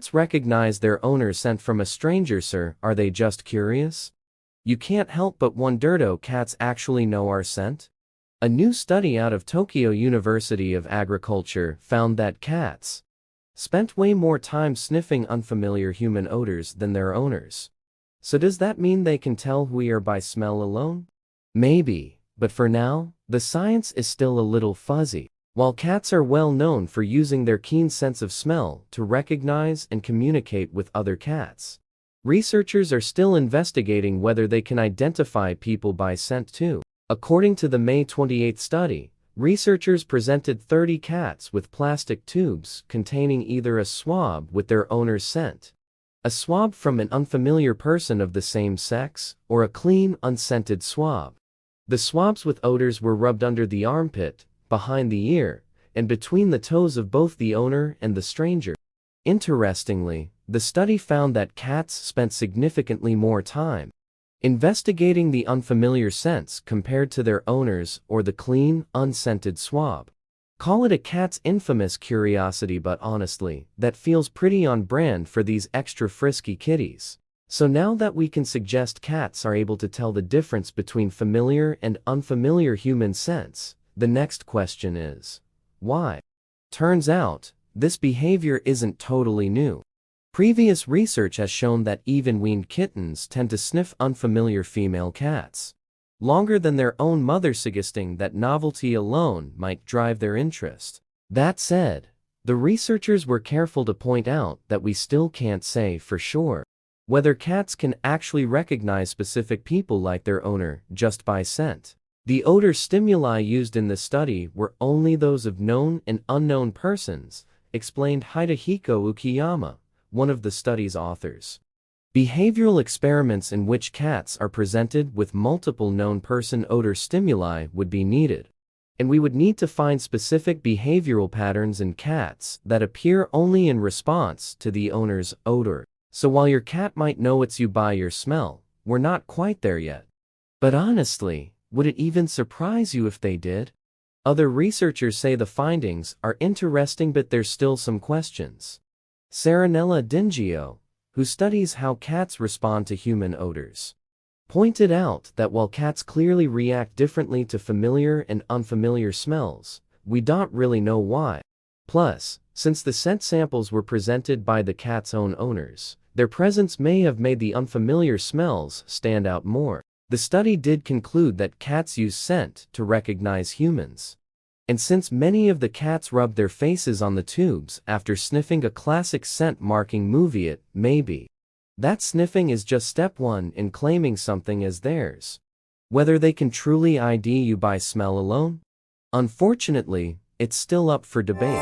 cats recognize their owner's scent from a stranger, sir? Are they just curious? You can't help but wonder, do cats actually know our scent? A new study out of Tokyo University of Agriculture found that cats spent way more time sniffing unfamiliar human odors than their owners. So does that mean they can tell who we are by smell alone? Maybe, but for now, the science is still a little fuzzy. While cats are well known for using their keen sense of smell to recognize and communicate with other cats, researchers are still investigating whether they can identify people by scent too. According to the May 28 study, researchers presented 30 cats with plastic tubes containing either a swab with their owner's scent, a swab from an unfamiliar person of the same sex, or a clean, unscented swab. The swabs with odors were rubbed under the armpit, behind the ear, and between the toes of both the owner and the stranger. Interestingly, the study found that cats spent significantly more time investigating the unfamiliar scents compared to their owners or the clean, unscented swab. Call it a cat's infamous curiosity, but honestly, that feels pretty on brand for these extra frisky kitties. So now that we can suggest cats are able to tell the difference between familiar and unfamiliar human scents, the next question is, why? Turns out, this behavior isn't totally new. Previous research has shown that even weaned kittens tend to sniff unfamiliar female cats longer than their own mother, suggesting that novelty alone might drive their interest. That said, the researchers were careful to point out that we still can't say for sure whether cats can actually recognize specific people like their owner just by scent. The odor stimuli used in the study were only those of known and unknown persons, explained Hidehiko Ukiyama, one of the study's authors. Behavioral experiments in which cats are presented with multiple known person odor stimuli would be needed, and we would need to find specific behavioral patterns in cats that appear only in response to the owner's odor. So while your cat might know it's you by your smell, we're not quite there yet. But honestly, would it even surprise you if they did? Other researchers say the findings are interesting, but there's still some questions. Saranella Dingio, who studies how cats respond to human odors, pointed out that while cats clearly react differently to familiar and unfamiliar smells, we don't really know why. Plus, since the scent samples were presented by the cat's own owners, their presence may have made the unfamiliar smells stand out more. The study did conclude that cats use scent to recognize humans. And since many of the cats rubbed their faces on the tubes after sniffing a classic scent marking movie, it may be that sniffing is just step one in claiming something as theirs. Whether they can truly ID you by smell alone? Unfortunately, it's still up for debate.